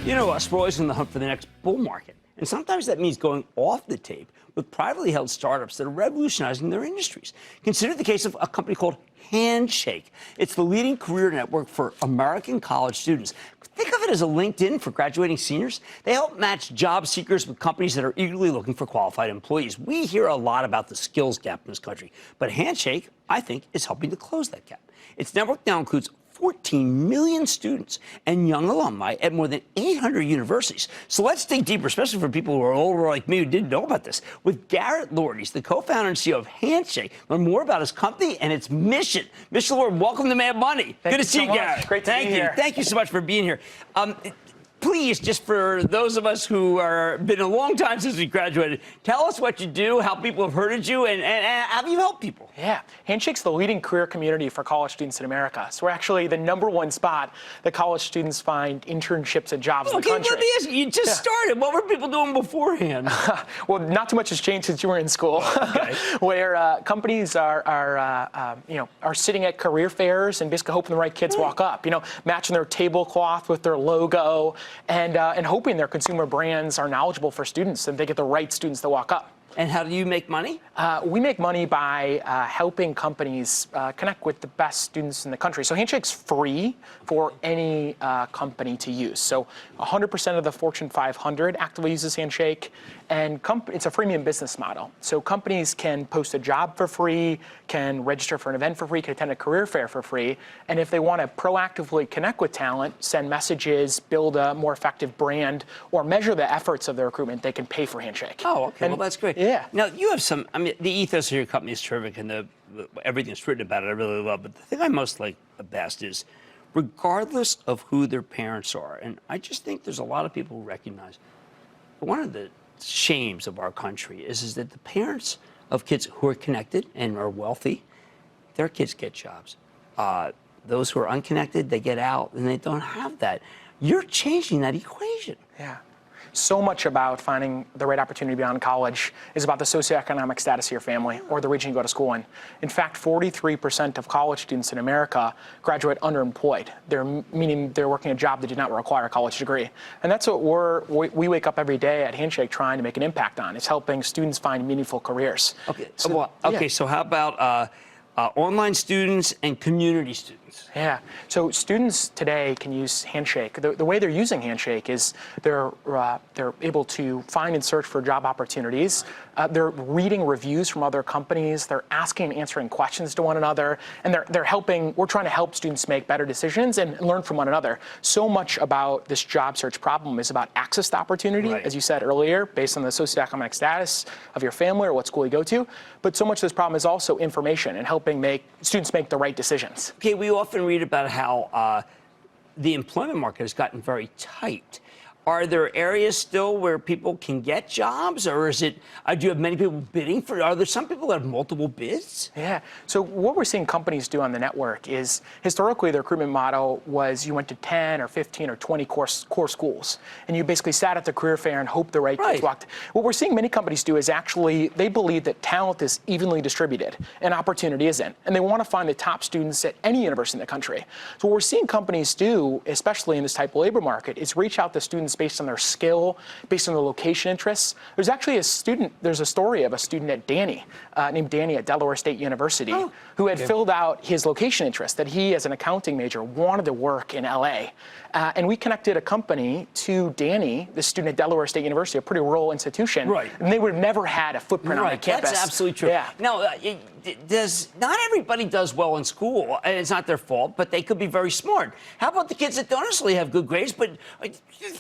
You know us, we're always in the hunt for the next bull market. And sometimes that means going off the tape with privately held startups that are revolutionizing their industries. Consider the case of a company called Handshake. It's the leading career network for American college students. Think of it as a LinkedIn for graduating seniors. They help match job seekers with companies that are eagerly looking for qualified employees. We hear a lot about the skills gap in this country, but Handshake, I think, is helping to close that gap. Its network now includes 14 million students and young alumni at more than 800 universities. So let's dig deeper, especially for people who are older like me who didn't know about this, with Garrett Lord. He's the co-founder and CEO of Handshake. Learn more about his company and its mission. Mr. Lord, welcome to Mad Money. Good to see you, Garrett. Great to be here. Thank you so much for being here. Please, just for those of us who are been a long time since we graduated, tell us what you do, how people have heard of you, and how do you help people? Yeah, Handshake's the leading career community for college students in America. So we're actually the #1 spot that college students find internships and jobs in the country. Okay, let me ask you, started. What were people doing beforehand? Well, not too much has changed since you were in school. Okay. Where companies are sitting at career fairs and basically hoping the right kids walk up. Matching their tablecloth with their logo. And hoping their consumer brands are knowledgeable for students and they get the right students to walk up. And how do you make money? We make money by helping companies connect with the best students in the country. So Handshake's free for any company to use. So 100% of the Fortune 500 actively uses Handshake. And it's a freemium business model. So companies can post a job for free, can register for an event for free, can attend a career fair for free. And if they want to proactively connect with talent, send messages, build a more effective brand, or measure the efforts of their recruitment, they can pay for Handshake. Oh, okay. Well, that's great. Yeah. Now, you have the ethos of your company is terrific, and everything that's written about it I really love. But the thing I most like the best is, regardless of who their parents are, and I just think there's a lot of people who recognize one of the shames of our country is that the parents of kids who are connected and are wealthy, their kids get jobs. Those who are unconnected, they get out, and they don't have that. You're changing that equation. Yeah. So much about finding the right opportunity beyond college is about the socioeconomic status of your family or the region you go to school in. In fact, 43% of college students in America graduate underemployed. Meaning they're working a job that did not require a college degree. And that's what we wake up every day at Handshake trying to make an impact on. It's helping students find meaningful careers. Okay, so how about online students and community students? Yeah, so students today can use Handshake. The way they're using Handshake is they're able to find and search for job opportunities. They're reading reviews from other companies. They're asking and answering questions to one another. And we're trying to help students make better decisions and learn from one another. So much about this job search problem is about access to opportunity, as you said earlier, based on the socioeconomic status of your family or what school you go to. But so much of this problem is also information and helping students make the right decisions. Okay, we often read about how the employment market has gotten very tight. Are there areas still where people can get jobs, or is it, do you have many people bidding for it? Are there some people that have multiple bids? Yeah, so what we're seeing companies do on the network is, historically, the recruitment model was you went to 10 or 15 or 20 core schools, and you basically sat at the career fair and hoped the right kids walked. What we're seeing many companies do is actually, they believe that talent is evenly distributed and opportunity isn't, and they want to find the top students at any university in the country. So what we're seeing companies do, especially in this type of labor market, is reach out to students based on their skill, based on their location interests. There's actually there's a story of a student at named Danny at Delaware State University, who had filled out his location interest, that he, as an accounting major, wanted to work in LA. And we connected a company to Danny, the student at Delaware State University, a pretty rural institution. And they would have never had a footprint on the campus. That's absolutely true. Yeah. Now, not everybody does well in school, and it's not their fault, but they could be very smart. How about the kids that don't necessarily have good grades, but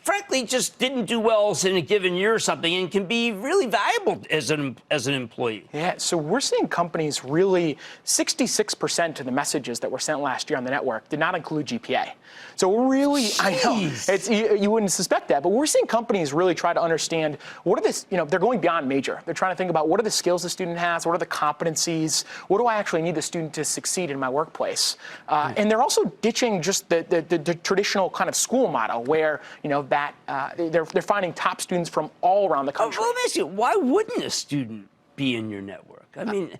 frankly just didn't do well in a given year or something, and can be really valuable as an employee? Yeah, so we're seeing companies really, 66% of the messages that were sent last year on the network did not include GPA. So we're really, I know, you wouldn't suspect that, but we're seeing companies really try to understand what are this, they're going beyond major. They're trying to think about what are the skills the student has, what are the competencies, what do I actually need the student to succeed in my workplace? And they're also ditching just the traditional kind of school model where, they're finding top students from all around the country. Well, let me ask you, why wouldn't a student be in your network? I mean,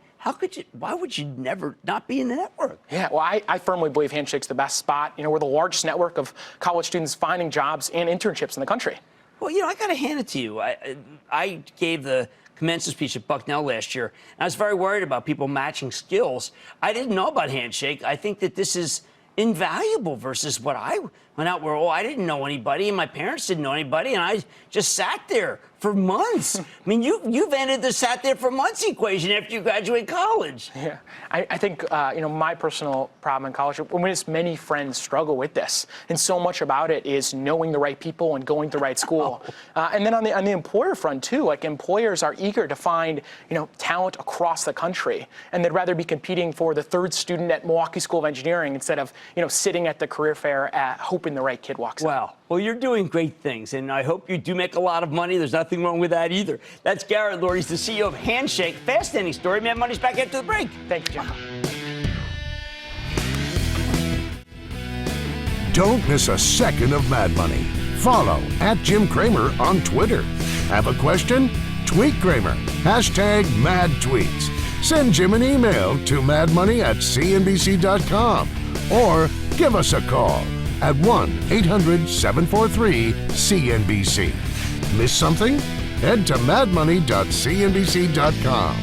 why would you never not be in the network? Yeah, well, I firmly believe Handshake's the best spot. We're the largest network of college students finding jobs and internships in the country. Well, I got to hand it to you. I gave the commencement speech at Bucknell last year, and I was very worried about people matching skills. I didn't know about Handshake. I think that this is invaluable versus what I went out where, I didn't know anybody, and my parents didn't know anybody, and I just sat there for months. I mean, you've ended the sat there for months equation after you graduate college. Yeah, I think, my personal problem in college, many friends struggle with this, and so much about it is knowing the right people and going to the right school. And then on the employer front, too, like employers are eager to find, talent across the country, and they'd rather be competing for the third student at Milwaukee School of Engineering instead of, sitting at the career fair hoping the right kid walks in. Wow. Well, you're doing great things, and I hope you do make a lot of money. There's nothing wrong with that either. That's Garrett Lord. He's the CEO of Handshake. Fascinating story. Mad Money's back after the break. Thank you, Jim. Don't miss a second of Mad Money. Follow @Jim Cramer on Twitter. Have a question? Tweet Cramer. #MadTweets. Send Jim an email to madmoney@cnbc.com or give us a call at 1-800-743-CNBC. Miss something? Head to madmoney.cnbc.com.